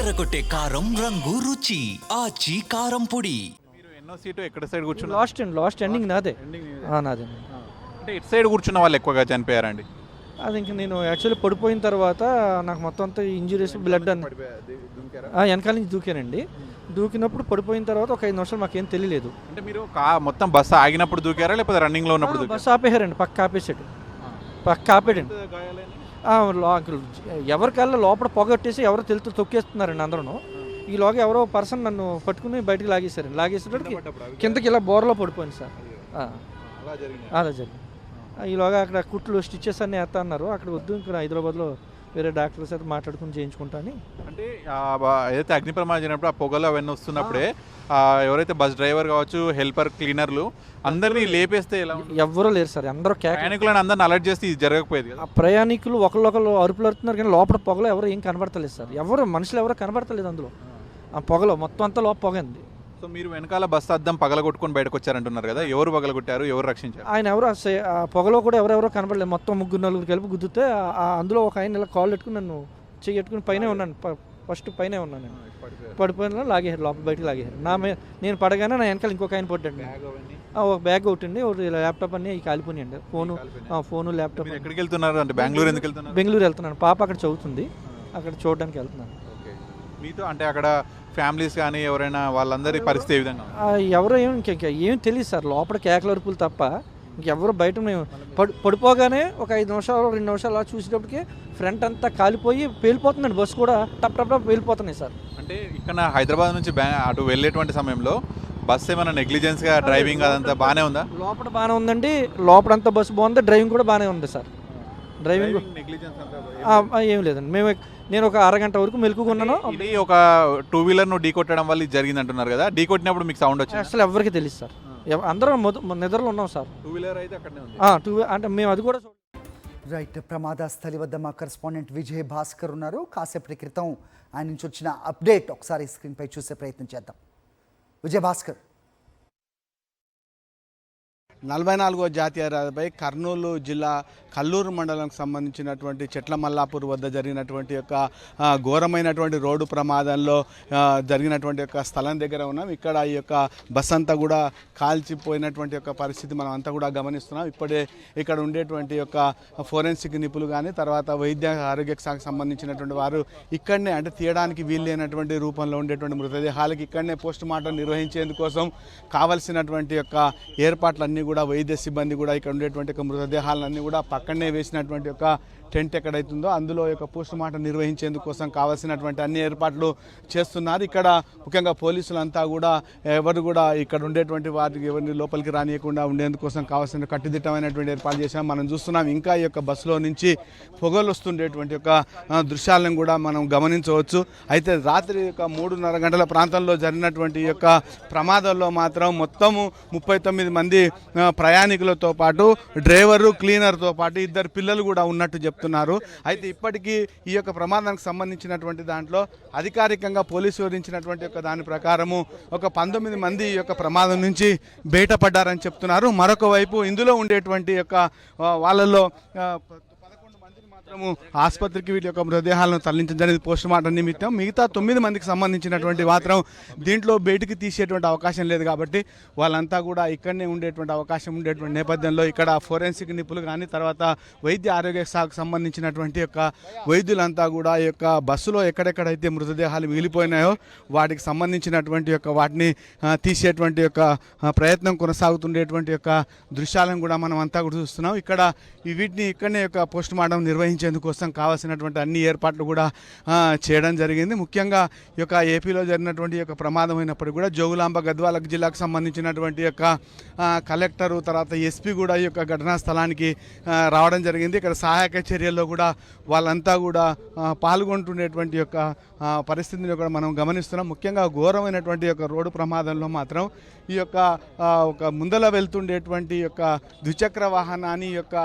అదరగొట్టే కారం రంగు రుచి ఆచి కారం పొడి. మీరు ఎన్నో సీటు ఎక్కడ సైడ్ కూర్చున్నారు? లాస్ట్ ఎండింగ్ నాదే. నాదే. అంటే ఇటు సైడ్ కూర్చున్న వాళ్ళు ఎక్కువగా చనిపోయారండి. అది ఇంక నేను యాక్చువల్లీ పడిపోయిన తర్వాత నాకు మొత్తం అంతా ఇంజురీస్ బ్లడ్ అని వెనకాల నుంచి దూకానండి. దూకినప్పుడు పడిపోయిన తర్వాత ఒక 5 నిమిషాలు మాకేం తెలియలేదు. అంటే మీరు మొత్తం బస్సు ఆగినప్పుడు దూకారా లేకపోతే రన్నింగ్లో ఉన్నప్పుడు దూకారా? బస్సు ఆపేశారండి, పక్క ఆపేసాడు, పక్క ఆపేడండి. ఎవరికల్లా లోపల పొగట్టేసి ఎవరో తెలుతూ తొక్కేస్తున్నారండి అందరూ. ఈలోగా ఎవరో పర్సన్ నన్ను పట్టుకుని బయటికి లాగేశారండి. లాగేసేటప్పటికి కిందకి ఇలా బోర్లో పడిపోయింది సార్. అలా జరిగింది. ఈలోగా అక్కడ కుట్లు స్టిచ్చెస్ అన్నీ వేస్తా అన్నారు. అక్కడ వద్దు, ఇంకా హైదరాబాద్లో వేరే డాక్టర్స్ అయితే మాట్లాడుకుని చేయించుకుంటాను. అంటే ఏదైతే అగ్ని ప్రమాదం జరిగినప్పుడు ఆ పొగలు అవన్నీ వస్తున్నప్పుడే ఎవరైతే బస్ డ్రైవర్ కావచ్చు, హెల్పర్, క్లీనర్లు అందరినీ లేపేస్తే ఎలా? ఎవ్వరూ లేరు సార్, అందరూ ప్రయాణికులను అందరిని అలర్ట్ చేస్తే ఇది జరగకపోయేది కదా. ఆ ప్రయాణికులు ఒకళ్ళు అరుపులు అరుతున్నారు కానీ లోపల పొగలో ఎవరు ఏం కనబడతలేదు సార్. మనుషులు ఎవరు కనబడతలేదు అందులో. ఆ పొగలో మొత్తం అంతా లోపల పొగ ఉంది. సో మీరు వెనకాల బస్సు అద్దం పగలగొట్టుకొని బయటకు వచ్చారంటున్నారు కదా, ఎవరు పగలగొట్టారు, ఎవరు రక్షించారు? ఆయన ఎవరు ఆ పొగలో కూడా ఎవరెవరో కనబడలేదు. మొత్తం 3-4 కలిపి గుద్దితే అందులో ఒక ఆయన ఇలా కాళ్ళు పెట్టుకుని నన్ను చెయ్యట్టుకుని పైనే ఉన్నాను. ఫస్ట్ పైనే ఉన్నాను నేను. పడిపోయిన లాగేశారు, లోపల బయటకు లాగేశారు. నేను పడగానే నా వెనకాల ఇంకొక ఆయన పడ్డాడు. ఒక బ్యాగ్ ఒకటి అండి, ఒక ల్యాప్టాప్ అన్ని కాలిపోయినాయండి. Phone laptop. ఎక్కడికి వెళ్తున్నారు? అంటే బెంగళూరు ఎందుకు వెళ్తున్నారు? బెంగళూరు వెళ్తున్నాను, పాప అక్కడ చదువుతుంది, అక్కడ చూడడానికి వెళ్తున్నాను. మీతో అంటే అక్కడ ఫ్యామిలీస్ కానీ ఎవరైనా వాళ్ళందరి పరిస్థితి ఏ విధంగా? ఎవరో ఏం తెలియదు సార్, లోపల కేకల అరుపులు తప్ప ఇంకెవరు బయట. మేము పడిపోగానే ఒక 5 నిమిషాలు 2 నిమిషాలు అలా చూసేటప్పటికి ఫ్రంట్ అంతా కాలిపోయి పేలిపోతుందండి. బస్సు కూడా టప్ టప్ టప్ పేలిపోతున్నాయి సార్. అంటే ఇక్కడ హైదరాబాద్ నుంచి అటు వెళ్ళేటువంటి సమయంలో బస్సు ఏమైనా నెగ్లిజెన్స్గా డ్రైవింగ్ అదంతా బాగానే ఉందా? లోపల బాగానే ఉందండి, లోపలంతా బస్సు బాగుంది, డ్రైవింగ్ కూడా బాగానే ఉంది సార్. డ్రైవింగ్ ఏం లేదండి. నేను ఒక అరగంట వరకు మెలుకున్నాను. ఇది ఒక 2 వీలర్ను ఢీ కొట్టడం వల్ల ఇది జరిగింది అంటున్నారు కదా, ఢీ కొట్టినప్పుడు మీకు సౌండ్ వచ్చింది? అసలు ఎవరికి తెలియదు సార్, అందరూ నిద్రలో ఉన్నాం సార్. 2 వీలర్ అయితే అక్కడనే ఉంది. అంటే మేము అది కూడా రైట్. ప్రమాద స్థలి వద్ద మా కరెస్పాండెంట్ విజయ్ భాస్కర్ ఉన్నారు. కాసేపటి క్రితం ఆయన నుంచి వచ్చిన అప్డేట్ ఒకసారి స్క్రీన్పై చూసే ప్రయత్నం చేద్దాం. విజయ్ భాస్కర్. 44వ జాతీయ రహదారిపై కర్నూలు జిల్లా కల్లూరు మండలంకి సంబంధించినటువంటి చెట్ల మల్లాపూర్ వద్ద జరిగినటువంటి యొక్క ఘోరమైనటువంటి రోడ్డు ప్రమాదంలో జరిగినటువంటి యొక్క స్థలం దగ్గర ఉన్నాం. ఇక్కడ ఈ యొక్క బస్ అంతా కూడా కాల్చిపోయినటువంటి యొక్క పరిస్థితి మనం అంతా కూడా గమనిస్తున్నాం. ఇప్పుడే ఇక్కడ ఉండేటువంటి యొక్క ఫోరెన్సిక్ నిపుణులు కానీ తర్వాత వైద్య ఆరోగ్య శాఖకు సంబంధించినటువంటి వారు ఇక్కడనే అంటే తీయడానికి వీల్లేనటువంటి రూపంలో ఉండేటువంటి మృతదేహాలకి ఇక్కడనే పోస్ట్ మార్టం నిర్వహించేందుకోసం కావలసినటువంటి యొక్క ఏర్పాట్లన్నీ కూడా వైద్య సిబ్బంది కూడా ఇక్కడ ఉండేటువంటి మృతదేహాలన్నీ కూడా పక్కనే వేసినటువంటి ఒక టెంట్ ఎక్కడైతుందో అందులో యొక్క పోస్ట్ మార్టం నిర్వహించేందుకోసం కావాల్సినటువంటి అన్ని ఏర్పాట్లు చేస్తున్నారు. ఇక్కడ ముఖ్యంగా పోలీసులంతా కూడా ఎవరు కూడా ఇక్కడ ఉండేటువంటి వారికి ఎవరిని లోపలికి రానియకుండా ఉండేందుకోసం కావాల్సిన కట్టుదిట్టమైనటువంటి ఏర్పాట్లు చేసాం. మనం చూస్తున్నాం ఇంకా ఈ యొక్క బస్సులో నుంచి పొగలు వస్తుండేటువంటి యొక్క దృశ్యాలను కూడా మనం గమనించవచ్చు. అయితే రాత్రి యొక్క 3:30 గంటల ప్రాంతంలో జరిగినటువంటి యొక్క ప్రమాదంలో మాత్రం మొత్తము 39 మంది ప్రయాణికులతో పాటు డ్రైవరు, క్లీనర్తో పాటు 2 పిల్లలు కూడా ఉన్నట్టు చెప్తున్నారు. అయితే ఇప్పటికీ ఈ యొక్క ప్రమాదానికి సంబంధించినటువంటి దాంట్లో అధికారికంగా పోలీసు వివరించినటువంటి యొక్క దాని ప్రకారము ఒక 19 మంది ఈ యొక్క ప్రమాదం నుంచి బయటపడ్డారని చెప్తున్నారు. మరొక వైపు ఇందులో ఉండేటువంటి యొక్క వాళ్ళల్లో 11 మందిని మాత్రము ఆసుపత్రికి వీటి యొక్క మృతదేహాలను తరలించడం జరిగింది పోస్ట్ మార్టం నిమిత్తం. మిగతా 9 మందికి సంబంధించినటువంటి మాత్రం దీంట్లో బయటికి తీసేటువంటి అవకాశం లేదు కాబట్టి వాళ్ళంతా కూడా ఇక్కడనే ఉండేటువంటి అవకాశం ఉండేటువంటి నేపథ్యంలో ఇక్కడ ఫోరెన్సిక్ నిపుణులు కానీ తర్వాత వైద్య ఆరోగ్య శాఖకు సంబంధించినటువంటి యొక్క వైద్యులంతా కూడా ఈ యొక్క బస్సులో ఎక్కడెక్కడైతే మృతదేహాలు మిగిలిపోయినాయో వాటికి సంబంధించినటువంటి యొక్క వాటిని తీసేటువంటి యొక్క ప్రయత్నం కొనసాగుతుండేటువంటి యొక్క దృశ్యాలను కూడా మనం అంతా కూడా చూస్తున్నాం. ఇక్కడ వీటిని ఇక్కడనే యొక్క పోస్ట్ మార్టం నిర్వహించేందుకోసం కావాల్సినటువంటి అన్ని ఏర్పాట్లు కూడా చేయడం జరిగింది. ముఖ్యంగా ఈ యొక్క ఏపీలో జరిగినటువంటి యొక్క ప్రమాదం అయినప్పుడు కూడా జోగులాంబ గద్వాల జిల్లాకు సంబంధించినటువంటి యొక్క కలెక్టరు తర్వాత ఎస్పీ కూడా ఈ యొక్క ఘటనా స్థలానికి రావడం జరిగింది. ఇక్కడ సహాయక చర్యల్లో కూడా వాళ్ళంతా కూడా పాల్గొంటుండేటువంటి యొక్క పరిస్థితిని కూడా మనం గమనిస్తున్నాం. ముఖ్యంగా ఘోరమైనటువంటి యొక్క రోడ్డు ప్రమాదంలో మాత్రం ఈ యొక్క ఒక ముందల వెళ్తుండేటువంటి యొక్క ద్విచక్ర వాహనాన్ని యొక్క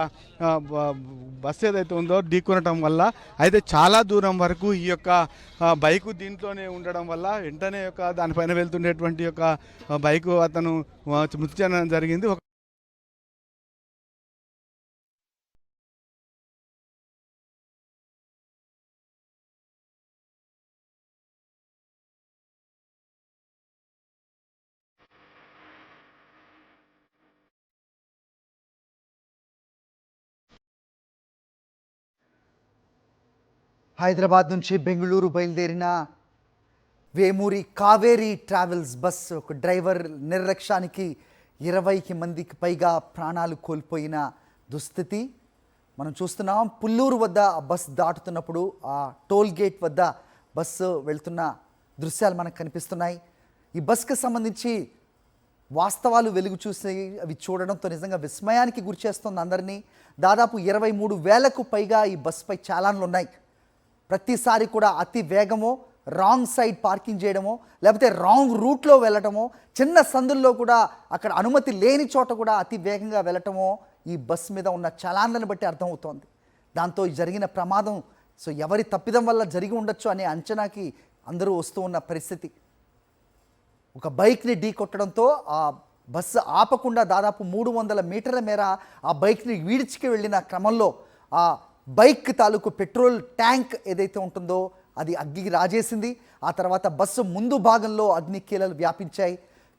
బస్సు ఏదైతే ఉందో ఢీకొనటం వల్ల అయితే చాలా దూరం వరకు ఈ యొక్క బైకు దీంట్లోనే ఉండడం వల్ల వెంటనే యొక్క దానిపైన వెళ్తుండేటువంటి యొక్క బైకు అతను మృతి చెందడం జరిగింది. హైదరాబాద్ నుంచి బెంగళూరు బయలుదేరిన వేమూరి కావేరీ ట్రావెల్స్ బస్సు ఒక డ్రైవర్ నిర్లక్ష్యానికి 20 మందికి పైగా ప్రాణాలు కోల్పోయిన దుస్థితి మనం చూస్తున్నాం. పుల్లూరు వద్ద ఆ బస్సు దాటుతున్నప్పుడు ఆ టోల్ గేట్ వద్ద బస్సు వెళ్తున్న దృశ్యాలు మనకు కనిపిస్తున్నాయి. ఈ బస్సుకు సంబంధించి వాస్తవాలు వెలుగు చూసి అవి చూడడంతో నిజంగా విస్మయానికి గురిచేస్తుంది అందరినీ. దాదాపు 23,000కు పైగా ఈ బస్సుపై చాలాన్లు ఉన్నాయి. ప్రతిసారి కూడా అతి వేగమో, రాంగ్ సైడ్ పార్కింగ్ చేయడమో, లేకపోతే రాంగ్ రూట్లో వెళ్ళటమో, చిన్న సందుల్లో కూడా అక్కడ అనుమతి లేని చోట కూడా అతి వేగంగా వెళ్ళటమో ఈ బస్సు మీద ఉన్న చలాన్లను బట్టి అర్థమవుతోంది. దాంతో జరిగిన ప్రమాదం ఎవరి తప్పిదం వల్ల జరిగి ఉండొచ్చు అనే అంచనాకి అందరూ వస్తూ ఉన్న పరిస్థితి. ఒక బైక్ని ఢీ కొట్టడంతో ఆ బస్సు ఆపకుండా దాదాపు 300 మీటర్ల మేర ఆ బైక్ని వీడ్చికి వెళ్ళిన క్రమంలో ఆ బైక్ తాలూకు పెట్రోల్ ట్యాంక్ ఏదైతే ఉంటుందో అది అగ్గికి రాజేసింది. ఆ తర్వాత బస్సు ముందు భాగంలో అగ్ని కీలలు వ్యాపించాయి.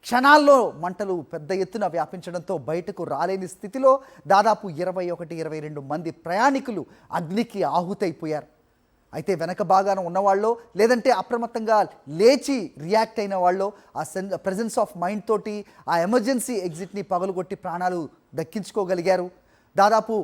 క్షణాల్లో మంటలు పెద్ద ఎత్తున వ్యాపించడంతో బయటకు రాలేని స్థితిలో దాదాపు 21-22 మంది ప్రయాణికులు అగ్నికి ఆహుతైపోయారు. అయితే వెనక భాగాన ఉన్నవాళ్ళు లేదంటే అప్రమత్తంగా లేచి రియాక్ట్ అయిన వాళ్ళు ఆ ప్రెజెన్స్ ఆఫ్ మైండ్ తోటి ఆ ఎమర్జెన్సీ ఎగ్జిట్ని పగలగొట్టి ప్రాణాలు దక్కించుకోగలిగారు. దాదాపు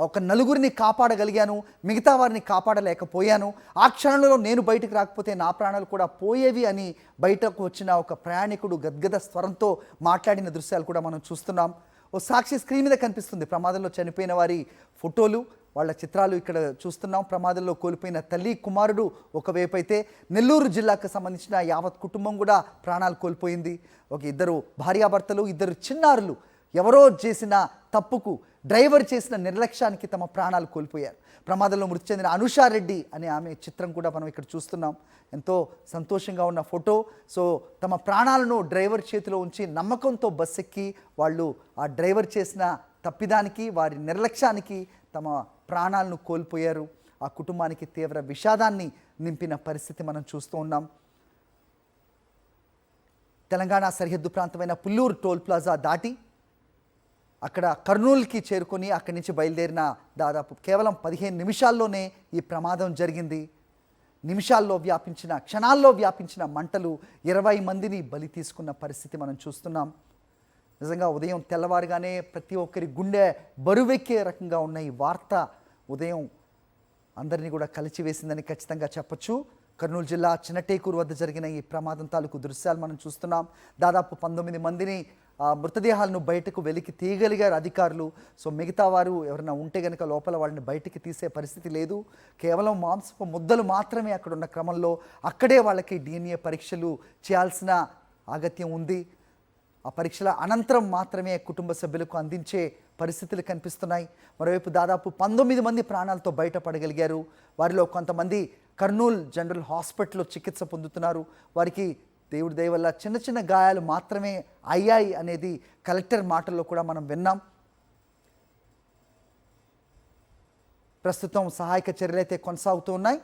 ఒక 4గురిని కాపాడగలిగాను, మిగతా వారిని కాపాడలేకపోయాను. ఆ క్షణంలో నేను బయటకు రాకపోతే నా ప్రాణాలు కూడా పోయేవి అని బయటకు వచ్చిన ఒక ప్రయాణికుడు గద్గద స్వరంతో మాట్లాడిన దృశ్యాలు కూడా మనం చూస్తున్నాం. ఓ సాక్షి స్క్రీన్ మీద కనిపిస్తుంది. ప్రమాదంలో చనిపోయిన వారి ఫోటోలు, వాళ్ళ చిత్రాలు ఇక్కడ చూస్తున్నాం. ప్రమాదంలో కోల్పోయిన తల్లి కుమారుడు ఒకవైపు అయితే నెల్లూరు జిల్లాకు సంబంధించిన యావత్ కుటుంబం కూడా ప్రాణాలు కోల్పోయింది. ఒక 2 భార్యాభర్తలు, 2 చిన్నారులు ఎవరో చేసిన తప్పుకు, డ్రైవర్ చేసిన నిర్లక్ష్యానికి తమ ప్రాణాలు కోల్పోయారు. ప్రమాదంలో మృతి చెందిన అనుషారెడ్డి అనే ఆమె చిత్రం కూడా మనం ఇక్కడ చూస్తున్నాం. ఎంతో సంతోషంగా ఉన్న ఫోటో. తమ ప్రాణాలను డ్రైవర్ చేతిలో ఉంచి నమ్మకంతో బస్ ఎక్కి వాళ్ళు ఆ డ్రైవర్ చేసిన తప్పిదానికి, వారి నిర్లక్ష్యానికి తమ ప్రాణాలను కోల్పోయారు. ఆ కుటుంబానికి తీవ్ర విషాదాన్ని నింపిన పరిస్థితి మనం చూస్తూ ఉన్నాం. తెలంగాణ సరిహద్దు ప్రాంతమైన పుల్లూరు టోల్ ప్లాజా దాటి అక్కడ కర్నూలుకి చేరుకొని అక్కడి నుంచి బయలుదేరిన దాదాపు కేవలం 15 నిమిషాల్లోనే ఈ ప్రమాదం జరిగింది. క్షణాల్లో వ్యాపించిన మంటలు 20 మందిని బలి తీసుకున్న పరిస్థితి మనం చూస్తున్నాం. నిజంగా ఉదయం తెల్లవారుగానే ప్రతి ఒక్కరి గుండె బరువెక్కే రకంగా ఉన్న ఈ వార్త ఉదయం అందరినీ కూడా కలిచివేసిందని ఖచ్చితంగా చెప్పొచ్చు. కర్నూలు జిల్లా చిన్నటేకూరు వద్ద జరిగిన ఈ ప్రమాదం తాలూకు దృశ్యాలు మనం చూస్తున్నాం. దాదాపు 19 మందిని మృతదేహాలను బయటకు వెలికి తీయగలిగారు అధికారులు. మిగతా వారు ఎవరైనా ఉంటే కనుక లోపల వాళ్ళని బయటికి తీసే పరిస్థితి లేదు. కేవలం మాంసపు ముద్దలు మాత్రమే అక్కడ ఉన్న క్రమంలో అక్కడే వాళ్ళకి DNA పరీక్షలు చేయాల్సిన అగత్యం ఉంది. ఆ పరీక్షల అనంతరం మాత్రమే కుటుంబ సభ్యులకు అందించే పరిస్థితులు కనిపిస్తున్నాయి. మరోవైపు దాదాపు 19 మంది ప్రాణాలతో బయటపడగలిగారు. వారిలో కొంతమంది కర్నూలు జనరల్ హాస్పిటల్లో చికిత్స పొందుతున్నారు. వారికి దేవుడి దయ వల్ల చిన్న చిన్న గాయాలు మాత్రమే అయ్యాయి అనేది కలెక్టర్ మాటల్లో కూడా మనం విన్నాం. ప్రస్తుతం సహాయక చర్యలు అయితే కొనసాగుతూ ఉన్నాయి.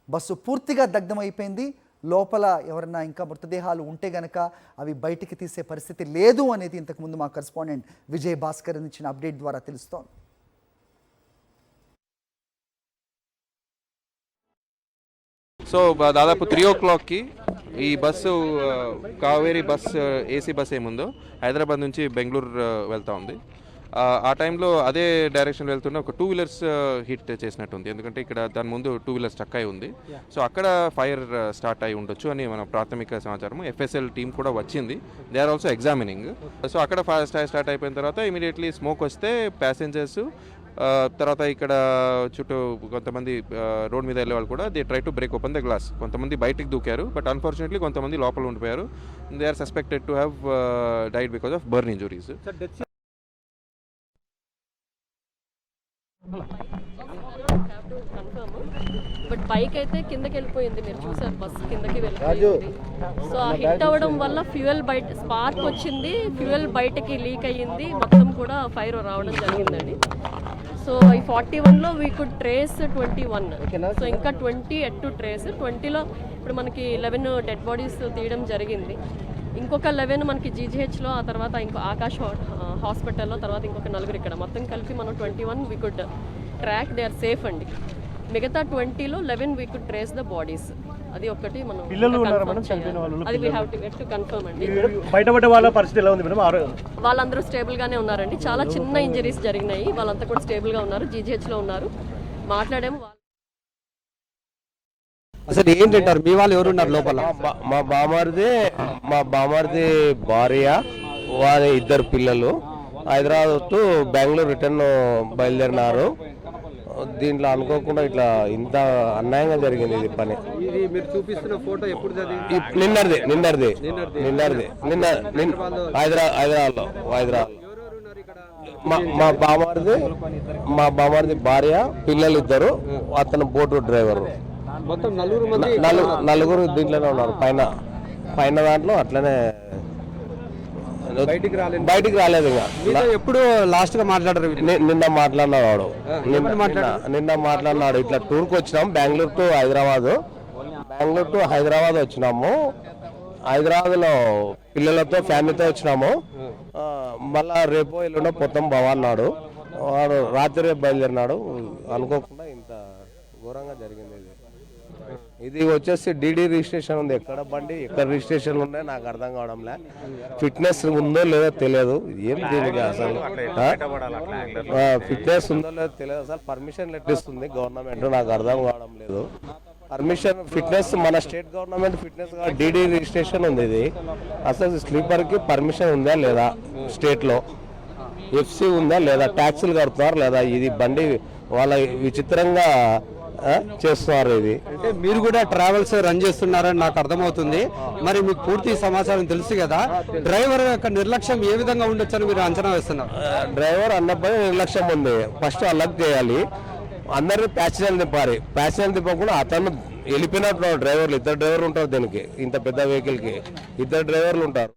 బస్సు పూర్తిగా దగ్ధమైపోయింది. లోపల ఎవరైనా ఇంకా మృతదేహాలు ఉంటే గనక అవి బయటికి తీసే పరిస్థితి లేదు అనేది ఇంతకుముందు మా కరెస్పాండెంట్ విజయ్ భాస్కర్ ఇచ్చిన అప్డేట్ ద్వారా తెలుస్తోంది. దాదాపు 3 o'clockకి ఈ bus Kaveri bus AC bus ఏముందో హైదరాబాద్ నుంచి బెంగళూరు వెళ్తూ ఉంది. ఆ టైంలో అదే డైరెక్షన్ వెళ్తున్న ఒక 2 వీలర్స్ హిట్ చేసినట్టుంది. ఎందుకంటే ఇక్కడ దాని ముందు 2 వీలర్స్ స్టక్ అయి ఉంది. అక్కడ ఫైర్ స్టార్ట్ అయి ఉండొచ్చు అని మన ప్రాథమిక సమాచారం. FSL టీమ్ కూడా వచ్చింది. They are also examining. అక్కడ ఫైర్ స్టార్ట్ అయిపోయిన తర్వాత ఇమీడియట్లీ స్మోక్ వస్తే ప్యాసింజర్స్ తర్వాత ఇక్కడ చుట్టూ కొంతమంది రోడ్ మీద వెళ్ళే వాళ్ళు కూడా they try to break open the glass. కొంతమంది బయటికి దూకారు, బట్ అన్ఫార్చునేట్లీ కొంతమంది లోపల ఉండిపోయారు. They are suspected to have died because of burn injuries. But bike అయితే కిందకి వెళ్ళిపోయింది. మీరు చూసారు, బస్సు కిందకి వెళ్ళిపోయింది. ఆ హిట్ అవ్వడం వల్ల ఫ్యూయల్ బయట స్పార్క్ వచ్చింది, ఫ్యూయల్ బయటకి లీక్ అయ్యింది, మొత్తం కూడా ఫైర్ రావడం జరిగిందండి. ఈ 41లో వీ కుడ్ ట్రేస్ 21. ఇంకా 20 ఎట్ టు ట్రేస్. 20లో ఇప్పుడు మనకి 11 డెడ్ బాడీస్ తీయడం జరిగింది. ఇంకొక 11 మనకి GGHలో, ఆ తర్వాత ఇంకో ఆకాష్ హాస్పిటల్లో, తర్వాత ఇంకొక 4 ఇక్కడ. మొత్తం కలిపి మనం 21 we could track. They are safe అండి. మిగతా 20లో 11 we could trace the bodies. అది ఒక్కటి మనం పిల్లలు ఉన్నారు confirm మేడం, చనిపోయిన చేయాలి. వాళ్ళు అది వీ హావ్ టు కన్ఫర్మ్ అండి. బయటపడ్డ వాళ్ళ పరిస్థితి ఎలా ఉంది మేడం? వాళ్ళందరూ స్టేబుల్ గానే ఉన్నారండి. చాలా చిన్న ఇంజరీస్ జరిగినాయి. వాళ్ళంతా కూడా స్టేబుల్ గా ఉన్నారు. GGH లో ఉన్నారు. మాట్లాడాము. అసలు ఏంటంటారు? మీ వాళ్ళు ఎవరున్నారు లోపల? మా బామారిది భార్య, వారి 2 పిల్లలు హైదరాబాద్ టు బెంగళూరు రిటర్న్ బయలుదేరినారు. దీంట్లో అనుకోకుండా ఇట్లా ఇంత అన్యాయంగా జరిగింది ఇది పని. ఇది మీరు చూపిస్తున్న ఫోటో ఎప్పుడు నిన్నటిది హైదరాబాద్లో మా బామారిది భార్య, పిల్లలు 2, అతను బోటు డ్రైవరు. మొత్తం నలుగురు దీంట్లోనే ఉన్నారు. పైన దాంట్లో అట్లనే బయటికి రాలేదు. ఇంకా ఎప్పుడు లాస్ట్ గా మాట్లాడారు? నిన్న మాట్లాడినాడు. ఇట్లా టూర్కి వచ్చినాం, బెంగళూరు టు హైదరాబాద్ వచ్చినాము. హైదరాబాద్లో పిల్లలతో ఫ్యామిలీతో వచ్చినాము. మళ్ళా రేపు ఎల్లుండో పోతాం బావా అన్నాడు. వాడు రాత్రి బయలుదేరినాడు. అనుకోకుండా ఇంత ఘోరంగా జరిగింది. ఇది వచ్చేసి డీడీ రిజిస్ట్రేషన్ ఉంది. ఎక్కడ బండి ఎక్కడ రిజిస్ట్రేషన్ ఉన్నాయి నాకు అర్థం కావడంలే. ఫిట్నెస్ ఉందో లేదో తెలియదు. ఏం దీనికి అసలు ఫిట్నెస్ ఉందో లేదో తెలియదు. అసలు పర్మిషన్ లెట్టిస్తుంది గవర్నమెంట్, నాకు అర్థం కావడం లేదు. ఫిట్నెస్ మన state government fitness DD registration ఉంది. ఇది అసలు స్లీపర్కి పర్మిషన్ ఉందా లేదా, స్టేట్లో FC ఉందా లేదా, ట్యాక్సీలు కడుతున్నారు లేదా, ఇది బండి వాళ్ళ విచిత్రంగా చేస్తున్నారు. ఇది అంటే మీరు కూడా ట్రావెల్స్ రన్ చేస్తున్నారని నాకు అర్థమవుతుంది. మరి మీకు పూర్తి సమాచారం తెలుసు కదా, డ్రైవర్ యొక్క నిర్లక్ష్యం ఏ విధంగా ఉండొచ్చని మీరు అంచనా వేస్తున్నారు? డ్రైవర్ అన్నపై నిర్లక్ష్యం ఉంది. ఫస్ట్ అలర్ట్ చేయాలి, అందరినీ ప్యాసింజర్ తిప్పకుండా అతను వెళ్ళిపోయినట్టు డ్రైవర్లు 2 డ్రైవర్లు ఉంటారు. దీనికి ఇంత పెద్ద వెహికల్కి 2 డ్రైవర్లు ఉంటారు.